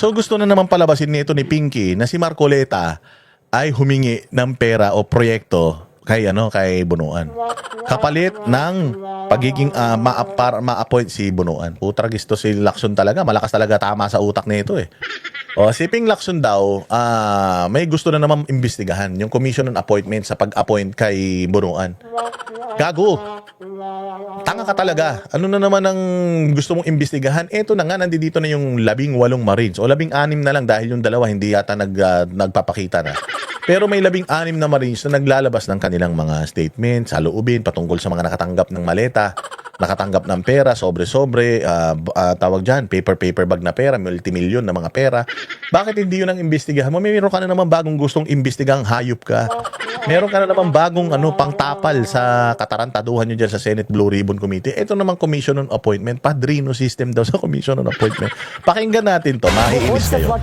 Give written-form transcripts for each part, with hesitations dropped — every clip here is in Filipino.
So gusto na naman palabasin nito ni Pinky na si Marcoleta ay humingi ng pera o proyekto kay Bunuan. Kapalit ng pagiging para ma-appoint si Bunuan. Putragis to si Lacson talaga, malakas talaga tama sa utak nito eh. O si Ping Lacson daw, may gusto na naman imbestigahan yung commission on appointment sa pag-appoint kay Bunuan. Gago. Tanga ka talaga. Ano na naman ang gusto mong imbestigahan? Eto na nga, nandito na yung 18 Marines. O 16 na lang dahil yung dalawa hindi yata nagpapakita na. Pero may 16 na Marines na naglalabas ng kanilang mga statements, saloobin, patungkol sa mga nakatanggap ng maleta, nakatanggap ng pera, sobre-sobre, tawag dyan, paper bag na pera, multimillion na mga pera. Bakit hindi yun ang imbestigahan mo? Meron ka na naman bagong gustong imbestigang, hayop ka. Meron ka na naman bagong pangtapal sa katarantaduhan nyo dyan sa Senate Blue Ribbon Committee. Ito namang Commission on Appointment, padrino system daw sa Commission on Appointment. Pakinggan natin to, maiinis kayo.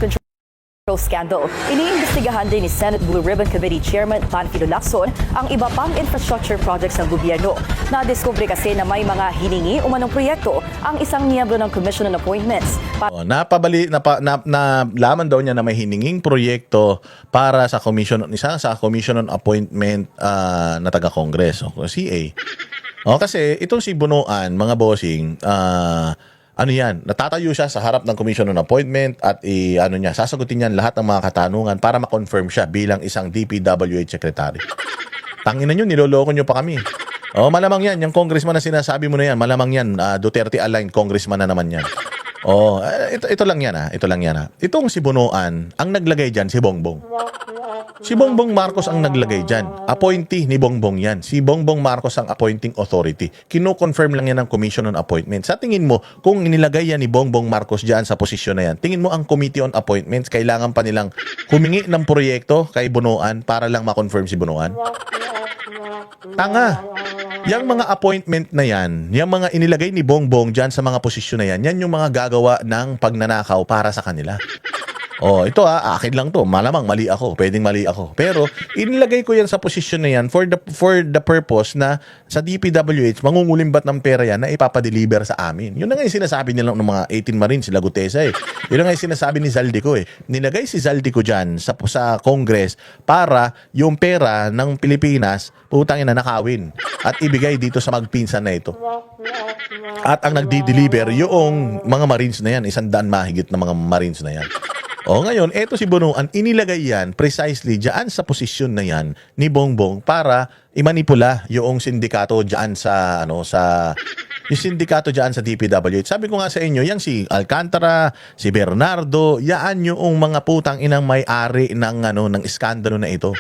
Scandal. Iniimbestigahan din ni Senate Blue Ribbon Committee Chairman Panfilo Lacson ang iba pang infrastructure projects ng gobyerno. Nadiskubre kasi na may mga hiningi umanong proyekto ang isang miyembro ng Commission on Appointments. Nalaman daw niya na may hininging proyekto para sa Commission on Appointment na taga-Kongres, CA. Kasi itong si Bunuan, mga bossing, ano yan, natatayo siya sa harap ng Commission on Appointment at sasagutin niyan lahat ng mga katanungan para ma-confirm siya bilang isang DPWH Secretary. Tangina nyo, niloloko nyo pa kami. Malamang yan, yung congressman na sinasabi mo na yan, malamang yan, Duterte-aligned congressman na naman yan. Ito lang yan Itong si Bunuan, ang naglagay dyan, si Bongbong. Si Bongbong Marcos ang naglagay dyan. Appointee ni Bongbong yan. Si Bongbong Marcos ang appointing authority. Kino-confirm lang yan ng Commission on Appointment. Sa tingin mo, kung inilagay yan ni Bongbong Marcos dyan sa posisyon na yan, tingin mo ang Committee on Appointments, kailangan pa nilang humingi ng proyekto kay Bunuan para lang ma-confirm si Bunuan? Tanga. Yang mga appointment na yan, yung mga inilagay ni Bongbong dyan sa mga posisyon na yan, yan yung mga gagawa ng pagnanakaw para sa kanila. Ito akin lang to. Malamang mali ako. Pwedeng mali ako. Pero inilagay ko yan sa posisyon na yan for the purpose na sa DPWH mangungulimbat ng pera yan na ipapadeliver sa amin. Yun na nga yung sinasabi nila ng mga 18 Marines, sila Gutesa eh. Yun na nga yung sinasabi ni Zaldico eh. Nilagay si Zaldico dyan sa Congress para yung pera ng Pilipinas putangin na nakawin at ibigay dito sa magpinsan na ito. At ang nagdi-deliver yung mga Marines na yan, 100 mahigit na mga Marines na yan. Ngayon, eto si Bunuan, inilagay yan precisely dyan sa posisyon na yan ni Bongbong para imanipula yung sindikato dyan yung sindikato dyan sa DPWH. Sabi ko nga sa inyo, yan si Alcantara, si Bernardo, yan yung mga putang inang may-ari ng iskandalo na ito.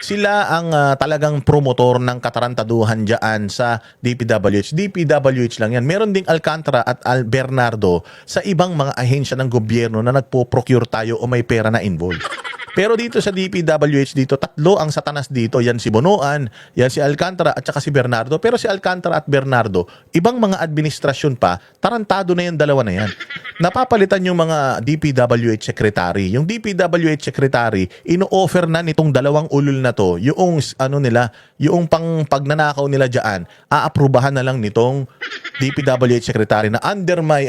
Sila ang talagang promotor ng katarantaduhan dyan sa DPWH. DPWH lang yan. Meron ding Alcantara at Bernardo sa ibang mga ahensya ng gobyerno na nagpo-procure tayo o may pera na involved. Pero dito sa DPWH, tatlo ang satanas dito. Yan si Bunuan, yan si Alcantara at saka si Bernardo. Pero si Alcantara at Bernardo, ibang mga administrasyon pa, tarantado na yung dalawa na yan. Napapalitan yung mga DPWH secretary. Yung DPWH secretary, ino-offer na nitong dalawang ulol na to, yung yung pagnanakaw nila diyan, aaprubahan na lang nitong DPWH secretary na under my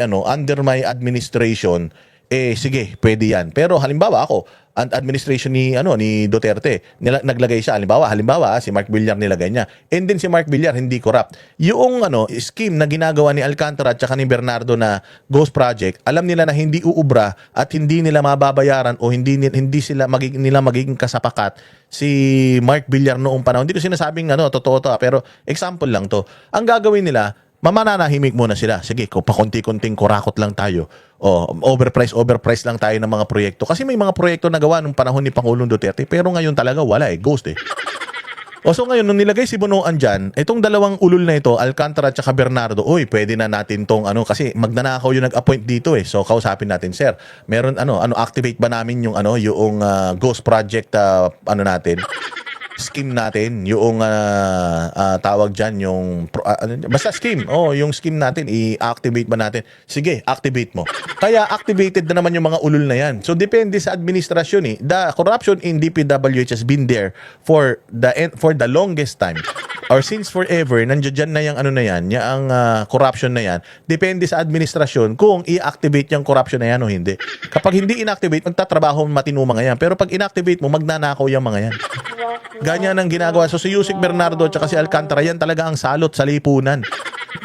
administration. Sige, pwede yan. Pero halimbawa ako, administration ni Duterte, naglagay siya. Halimbawa, si Mark Villar nilagay niya. And then si Mark Villar hindi corrupt. Yung scheme na ginagawa ni Alcantara at saka ni Bernardo na Ghost Project, alam nila na hindi uubra at hindi nila mababayaran o hindi sila magiging kasapakat si Mark Villar noong panahon. Hindi ko sinasabing totoo to, pero example lang to. Ang gagawin nila, mamananahimik muna sila. Sige, pakunti-kunting kurakot lang tayo. Overprice lang tayo ng mga proyekto. Kasi may mga proyekto na gawa nung panahon ni Pangulong Duterte, pero ngayon talaga wala ghost eh. So ngayon, nung nilagay si Bunuan dyan, itong dalawang ulol na ito, Alcantara at saka Bernardo, pwede na natin tong kasi magnanakaw yung nag-appoint dito eh. So kausapin natin, sir. Meron activate ba namin yung yung Ghost Project natin? Scheme natin, yung tawag dyan, yung basta scheme, yung scheme natin, i-activate ba natin? Sige, activate mo. Kaya activated na naman yung mga ulol na yan. So depende sa administrasyon eh. The corruption in DPWH has been there for the longest time. or since forever, nandiyan na yung ano na yan, yung corruption na yan, depende sa administrasyon kung i-activate yung corruption na yan o hindi. Kapag hindi inactivate, magtatrabaho matino mga yan. Pero pag inactivate mo, magnanakaw yung mga yan. Ganyan ang ginagawa. So si Yusek Bernardo at si Alcantara, yan talaga ang salot sa lipunan.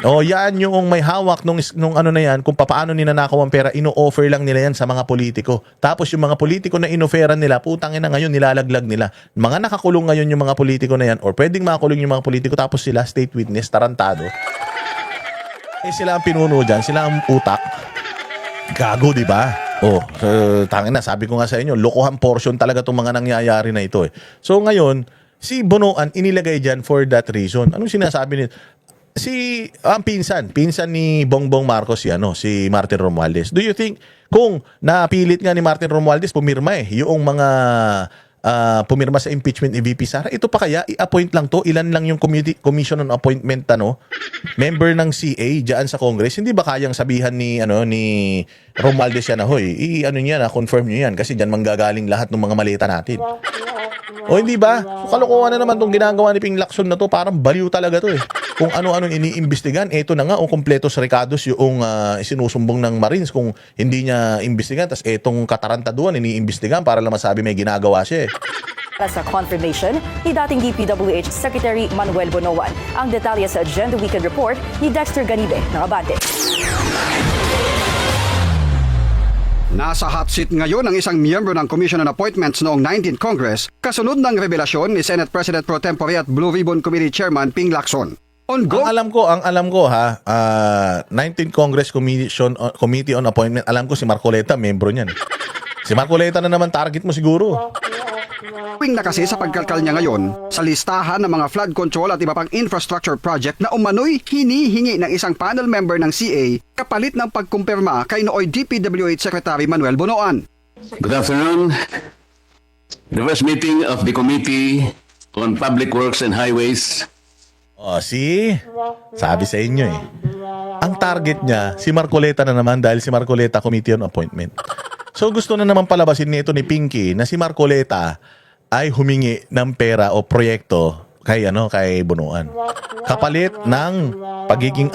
O yan yung may hawak nung ano na yan, kung paano ninanakaw ang pera, ino-offer lang nila yan sa mga politiko. Tapos yung mga politiko na inoferan nila, putangin na ngayon, nilalaglag nila. Mga nakakulong ngayon yung mga politiko na yan, or pwedeng makakulong yung mga politiko, tapos sila state witness, tarantado. Eh sila ang pinuno dyan, sila ang utak. Gago, di ba? Tangin na, sabi ko nga sa inyo, lokohan portion talaga itong mga nangyayari na ito eh. So ngayon, si Bonoan inilagay dyan for that reason. Anong sinasabi niya? Ang pinsan ni Bongbong Marcos si Martin Romualdez. Do you think kung napilit nga ni Martin Romualdez pumirma yung mga pumirma sa impeachment ni VP Sara, ito pa kaya i-appoint lang to, ilan lang yung commission on appointment member ng CA diyan sa Congress, hindi ba kayang sabihan ni Romualdez yan hoy, confirm niyo yan kasi diyan manggagaling lahat ng mga malita natin. O hindi ba? So, kalokohan na naman tong ginagawa ni Ping Lacson na to, parang baliw talaga to eh. Kung ano-ano iniimbestigan, eto na nga, completos recados yung sinusumbong ng Marines kung hindi niya imbestigan, tas etong katarantaduan iniimbestigan para lang masabi may ginagawa siya eh. Para sa confirmation ni dating DPWH Secretary Manuel Bonoan. Ang detalye sa Agenda Weekend Report ni Dexter Ganibe ng Abante. Nasa hot seat ngayon ang isang miyembro ng Commission on Appointments noong 19th Congress kasunod ng revelasyon ni Senate President Pro Tempore at Blue Ribbon Committee Chairman Ping Lacson. Ang alam ko 19th Congress Committee on Appointment, alam ko si Marcoleta, membro niyan. Si Marcoleta na naman target mo siguro. Tuwing na kasi sa pagkalkal niya ngayon sa listahan ng mga flood control at iba pang infrastructure project na umano'y hinihingi ng isang panel member ng CA kapalit ng pagkumpirma kay nooy DPWH Secretary Manuel Bonoan. Good afternoon. The first meeting of the Committee on Public Works and Highways. Sabi sa inyo eh. Ang target niya, si Marcoleta na naman dahil si Marcoleta Committee on Appointment. So gusto na naman palabasin nito ni Pinky na si Marcoleta ay humingi ng pera o proyekto kay Bonoan. Kapalit ng pagiging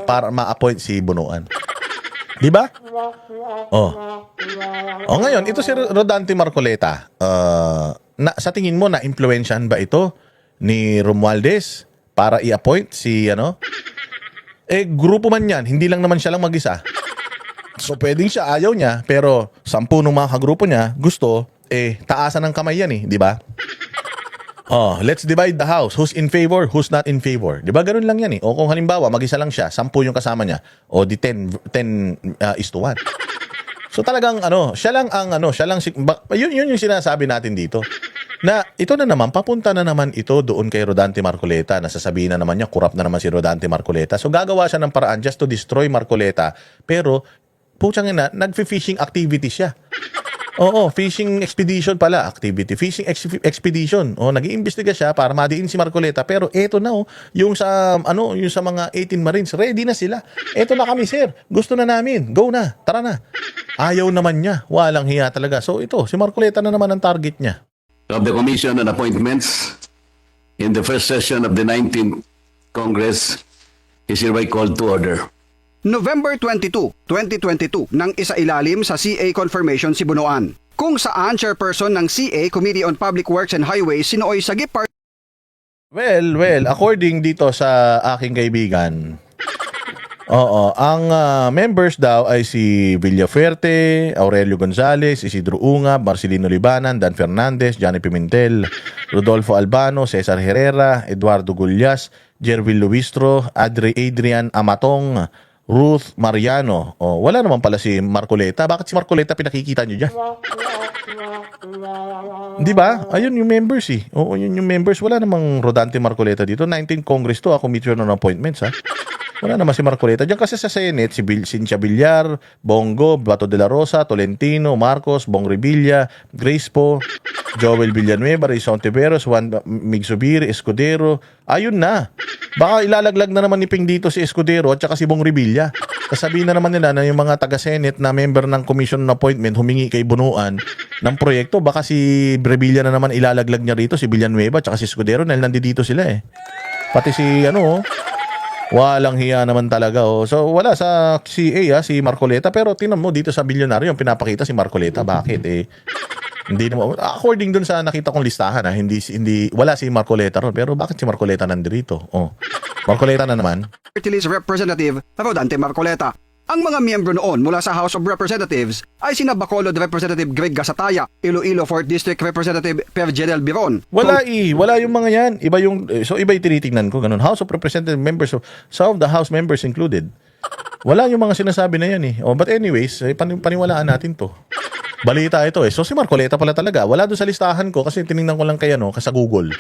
para ma-appoint si Bonoan. 'Di ba? Ngayon, ito si Rodante Marcoleta. Sa tingin mo na impluwensyahan ba ito ni Romualdez para i-appoint si grupo man 'yan, hindi lang naman siya lang mag-isa. So pwedeng siya ayaw niya, pero 10 ng mga kagrupo niya gusto, taasan ng kamay yan di ba? Let's divide the house. Who's in favor, who's not in favor. Di ba ganun lang yan O kung halimbawa, mag-isa lang siya, 10 yung kasama niya, o di 10 is to 1. So talagang siya lang yun yung sinasabi natin dito. Na ito na naman, papunta na naman ito doon kay Rodante Marcoleta. Nasasabihin na naman niya, corrupt na naman si Rodante Marcoleta. So gagawa siya ng paraan just to destroy Marcoleta. Pero putsang ina, nag-fishing activity siya. Fishing expedition pala, activity. Fishing expedition. Nag-iimbestiga siya para madiin si Marcoleta. Pero eto na yung sa mga 18 Marines, ready na sila. Eto na kami, sir. Gusto na namin. Go na. Tara na. Ayaw naman niya. Walang hiya talaga. So ito, si Marcoleta na naman ang target niya. Of the Commission on Appointments in the first session of the 19th Congress is hereby called to order. November 22, 2022 nang isailalim sa CA confirmation si Bonoan, kung saan chairperson ng CA Committee on Public Works and Highways si nooy Sagip Well, according dito sa aking kaibigan, ang members daw ay si Villafuerte, Aurelio Gonzales, Isidro Ungab, Marcelino Libanan, Dan Fernandez, Johnny Pimentel, Rodolfo Albano, Cesar Herrera, Eduardo Gullas, Jervil Luistro, Adrian Amatong, Ruth Mariano. Wala naman pala si Marcoleta. Bakit si Marcoleta pinakikita nyo dyan? Di ba? Ayun yung members yun yung members. Wala namang Rodante Marcoleta dito. 19th Congress to, Commission on Appointments Wala naman si Marcoleta. Diyan kasi sa Senate, si Cynthia Villar, Bongo, Bato de la Rosa, Tolentino, Marcos, Bong Revilla, Grace Po, Joel Villanueva, Rizon Tiveros, Juan Migsubir, Escudero. Ayun na. Baka ilalaglag na naman ni Ping dito si Escudero at saka si Bong Revilla. Sasabihin na naman nila na yung mga taga-Senate na member ng Commission on Appointment humingi kay Bonoan ng proyekto. Baka si Revilla na naman ilalaglag niya rito, si Villanueva at saka si Escudero dahil nandito sila Pati si walang hiya naman talaga. Oh. So wala sa CA si Marcoleta, pero tinan mo dito sa bilyonaryo yung pinapakita si Marcoleta. Bakit hindi naman according dun sa nakita kong listahan hindi wala si Marcoleta ron, pero bakit si Marcoleta nandito? Oh. Marcoleta na naman. Party List Representative Rodante Marcoleta. Ang mga miyembro noon mula sa House of Representatives ay sina Bacolod Representative Greg Gasataya, Iloilo 4th District Representative Perjedel Biron. Wala yung mga yan. Iba yung tinitingnan ko ganun. House of Representative members of some of the House members included. Wala yung mga sinasabi na yan but anyways, paniwalaan natin to. Balita ito So si Marcoleta pala talaga. Wala doon sa listahan ko kasi tiningnan ko lang sa Google.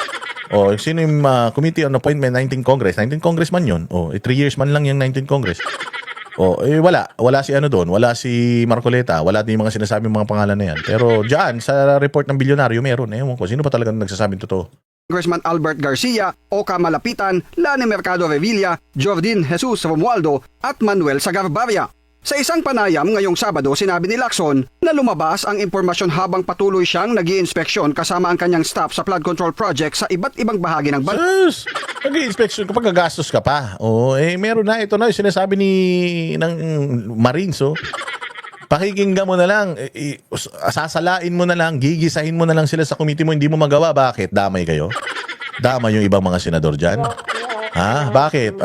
Sino yung Committee on Appointment 19 Congress? 19 Congressman yun. 3 years man lang yung 19 Congress. Wala si doon, wala si Marcoleta, wala din yung mga sinasabing mga pangalan na yan. Pero diyan sa report ng bilyonaryo meron. Ewan ko, sino pa talaga nagsasabing totoo? Congressman Albert Garcia, Oka Malapitan, Lani Mercado Revilla, Jordin Jesus Romualdo at Manuel Sagarbarria. Sa isang panayam ngayong Sabado, sinabi ni Lacson na lumabas ang impormasyon habang patuloy siyang nag-i-inspeksyon kasama ang kanyang staff sa flood control project sa iba't ibang bahagi ng bansa. Sus! Nag-i-inspection kapag gagastos ka pa. Meron na ito yung sinasabi ng Marines. Pakikinggan mo na lang, sasalain mo na lang, gigisahin mo na lang sila sa committee mo, hindi mo magawa. Bakit? Damay kayo? Damay yung ibang mga senador dyan? Bakit?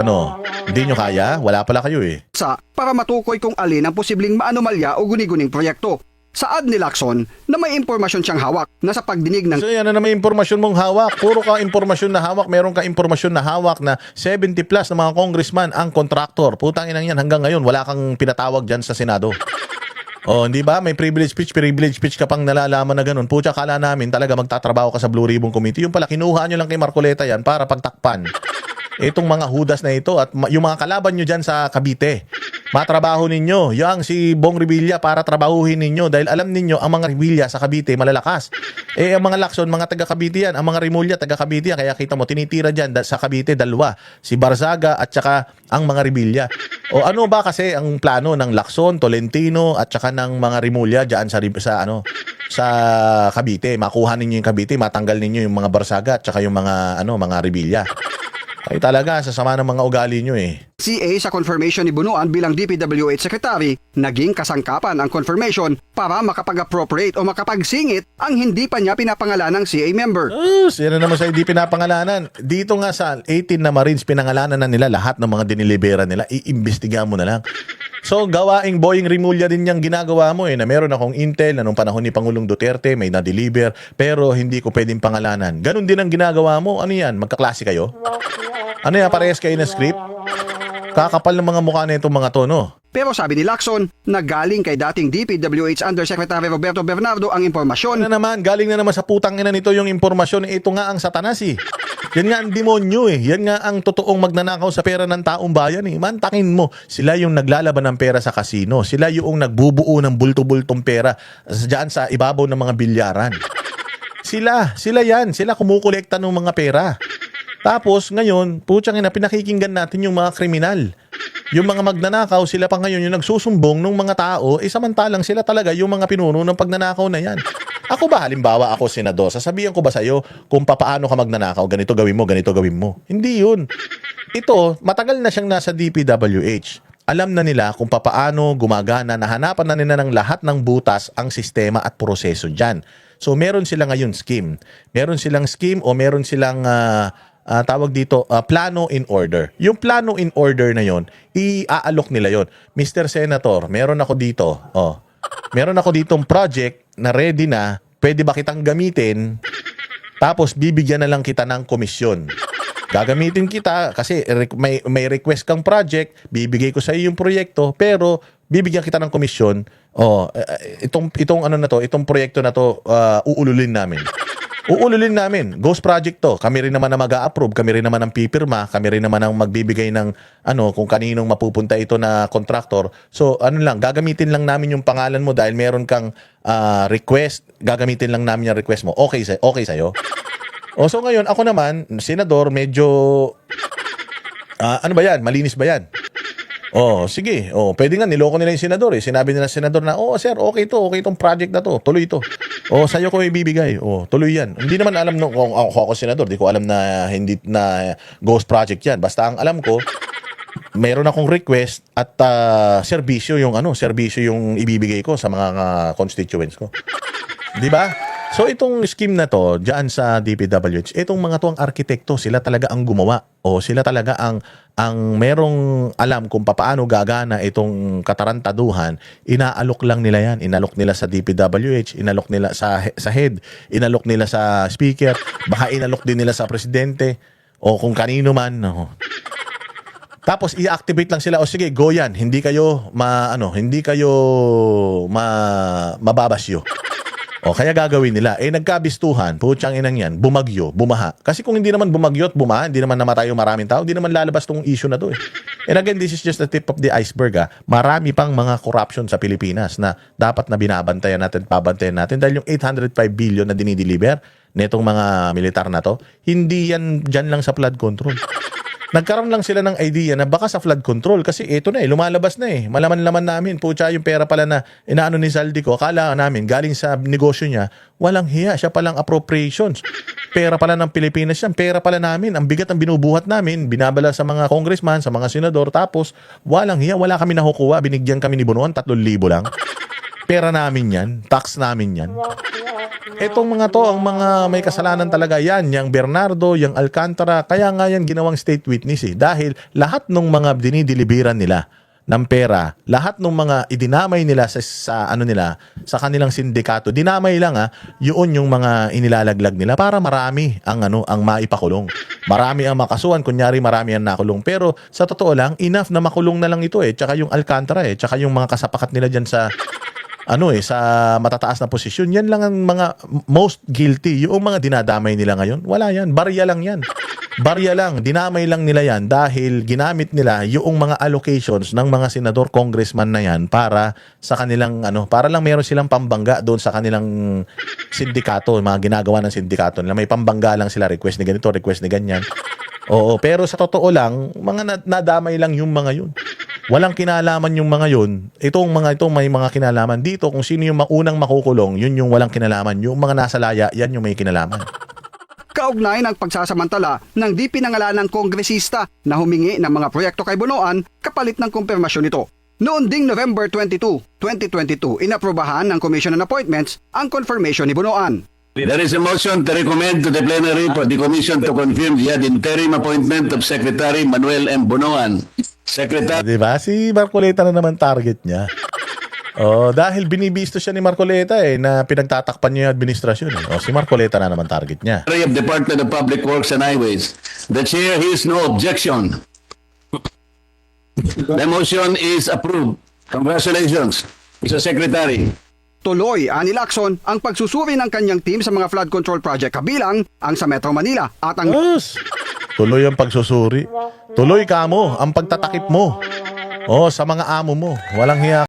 Hindi nyo kaya? Wala pala kayo Para matukoy kung alin ang posibleng maanomalya o guni-guning proyekto. Saad ni Lacson na may impormasyon siyang hawak na sa pagdinig ng So yan na may impormasyon mong hawak. Puro ka impormasyon na hawak. Meron ka impormasyon na hawak na 70 plus na mga congressman ang kontraktor. Putang inang yan. Hanggang ngayon, wala kang pinatawag dyan sa Senado. Hindi ba? May privilege speech ka pang nalalaman na ganun. Pucha, kala namin talaga magtatrabaho ka sa Blue Ribbon Committee. Yung pala, kinuha nyo lang kay Marcoleta yan para pagtakpan itong mga hudas na ito at yung mga kalaban nyo dyan sa Cavite. Matrabaho ninyo. Yang si Bong Revilla para trabahuhin ninyo dahil alam ninyo ang mga Revilla sa Cavite malalakas. Ang mga Lacson, mga taga Cavite yan. Ang mga Rimulya, taga Cavite yan. Kaya kita mo, tinitira dyan sa Cavite, dalawa. Si Barzaga at saka ang mga Revilla. Ano ba kasi ang plano ng Lacson, Tolentino at saka ng mga Rimulya dyan sa Cavite? Makuha ninyo yung Cavite, matanggal ninyo yung mga Barzaga at saka yung mga Revilla. Ay talaga, sasama ng mga ugali nyo CA sa confirmation ni Bunuan bilang DPWH Secretary, naging kasangkapan ang confirmation para makapag-appropriate o makapagsingit ang hindi pa niya pinapangalanang CA member. Yan na naman sa hindi pinapangalanan. Dito nga sa 18 na Marines, pinangalanan na nila lahat ng mga dinilibera nila. Iimbestiga mo na lang. So, gawaing Boying Rimulya din yung ginagawa mo na meron akong intel na nung panahon ni Pangulong Duterte, may na-deliver, pero hindi ko pwedeng pangalanan. Ganon din ang ginagawa mo. Ano yan? Magkaklase kayo? Ano yan? Parehas kayo na script? Kakapal ng mga mukha na itong mga to, no? Pero sabi ni Lacson, nagaling kay dating DPWH Undersecretary Roberto Bernardo ang impormasyon. Galing na naman sa putang ina nito yung impormasyon. Ito nga ang satanas Yan nga ang demonyo Yan nga ang totoong magnanakaw sa pera ng taong bayan Mantakin mo, sila yung naglalaban ng pera sa kasino. Sila yung nagbubuo ng bulto-bultong pera diyan sa ibabaw ng mga bilyaran. Sila yan. Sila kumukolekta ng mga pera. Tapos ngayon, putsang ina, pinakikinggan natin yung mga kriminal. Yung mga magnanakaw, sila pa ngayon yung nagsusumbong ng mga tao, samantalang sila talaga yung mga pinuno ng pagnanakaw na yan. Ako ba, halimbawa ako senador, sasabihan ko ba sa'yo kung paano ka magnanakaw, ganito gawin mo? Hindi yun. Ito, matagal na siyang nasa DPWH. Alam na nila kung paano gumagana, nahanapan na nila ng lahat ng butas ang sistema at proseso dyan. So meron sila ngayon scheme. Meron silang scheme o meron silang tawag dito, plano in order. Yung plano in order na yon, i-aalok nila yon. Mr. Senator, meron ako dito. Meron ako ditong project na ready na, pwede ba kitang gamitin? Tapos bibigyan na lang kita ng komisyon. Gagamitin kita kasi may request kang project, bibigay ko sa iyo yung proyekto, pero bibigyan kita ng komisyon. Itong proyekto na to, uululin namin. Ghost project to. Kami rin naman na mag-a-approve, kami rin naman ang pipirma, kami rin naman ang magbibigay ng kung kaninong mapupunta ito na contractor. So gagamitin lang namin yung pangalan mo dahil meron kang request, gagamitin lang namin yung request mo. Okay sa'yo? So ngayon, ako naman, senador, medyo ano ba yan? Malinis ba yan? Oh, sige. Oh, pwede nga niloko nila yung senador eh. Sinabi nila sa senador na, "Oh, sir, okay itong project na to. Tuloy ito. Oh, sa'yo ko ibibigay. Oh, tuloy 'yan." Hindi naman alam no kung ako senador, di ko alam na hindi na ghost project 'yan. Basta ang alam ko, meron akong request at serbisyo yung ibibigay ko sa mga constituents ko. 'Di ba? So itong scheme na to diyan sa DPWH, itong mga to ang arkitekto, sila talaga ang gumawa o sila talaga ang merong alam kung paano gagana itong katarantaduhan. Inaalok lang nila yan. Inalok nila sa DPWH, inalok nila sa head, inalok nila sa speaker, baka inalok din nila sa presidente o kung kanino man. No. Tapos i-activate lang sila o sige, go yan. Hindi kayo mababasyo. O kaya gagawin nila, nagkabistuhan, putyang inang yan, bumagyo, bumaha. Kasi kung hindi naman bumagyo at bumaha, hindi naman namatay yung maraming tao, hindi naman lalabas tong issue na to eh. And again, this is just the tip of the iceberg ah. Marami pang mga corruption sa Pilipinas na dapat na binabantayan natin, pabantayan natin dahil yung 805 billion na dinideliver netong mga militar na to, hindi yan dyan lang sa flood control. Nagkaroon lang sila ng idea na baka sa flood control kasi ito na lumalabas na Malaman-laman namin, putya yung pera pala na inaano ni Zaldico, akala namin galing sa negosyo niya, walang hiya, siya palang appropriations. Pera pala ng Pilipinas yan, pera pala namin, ang bigat ang binubuhat namin, binabala sa mga congressman, sa mga senador, tapos walang hiya, wala kami nakukuha, binigyan kami ni Bonoan, 3,000 lang. Pera namin yan, tax namin yan. Etong mga to, ang mga may kasalanan talaga yan, yung Bernardo, yung Alcantara, kaya nga yan ginawang state witness dahil lahat ng mga dinideliveran nila ng pera, lahat ng mga idinamay nila sa kanilang sindikato, dinamay lang yun yung mga inilalaglag nila para marami ang maipakulong. Marami ang makasuhan, kunyari marami ang nakulong. Pero sa totoo lang, enough na makulong na lang ito tsaka yung Alcantara tsaka yung mga kasapakat nila dyan sa sa matataas na posisyon, yan lang ang mga most guilty. Yung mga dinadamay nila ngayon, wala yan. Barya lang yan. Barya lang. Dinamay lang nila yan dahil ginamit nila yung mga allocations ng mga senador, congressman na yan para sa kanilang, para lang meron silang pambangga doon sa kanilang sindikato, mga ginagawa ng sindikato nila. May pambangga lang sila, request ni ganito, request ni ganyan. Oo, pero sa totoo lang, mga nadamay lang yung mga yun. Walang kinalaman yung mga yun. Itong may mga kinalaman dito. Kung sino yung unang makukulong, yun yung walang kinalaman. Yung mga nasa laya, yan yung may kinalaman. Kaugnay ng pagsasamantala ng di pinangalanang kongresista na humingi ng mga proyekto kay Bonoan kapalit ng kumpirmasyon nito. Noon ding November 22, 2022, inaprobahan ng Commission on Appointments ang confirmation ni Bonoan. There is a motion to recommend to the plenary for the Commission to confirm the ad interim appointment of Secretary Manuel M. Bonoan. Secretary. Diba? Si Marcoleta na naman target niya. Dahil binibisto siya ni Marcoleta na pinagtatakpan niya yung administrasyon. Si Marcoleta na naman target niya. Of Department of Public Works and Highways. The chair hears no objection. The motion is approved. Congratulations, Mr. Secretary. Tuloy, Ani Lacson, ang pagsusuri ng kanyang team sa mga flood control project kabilang ang sa Metro Manila at ang... Yes. Tuloy ang pagsusuri. Tuloy ka mo, ang pagtatakip mo. Sa mga amo mo. Walang hiya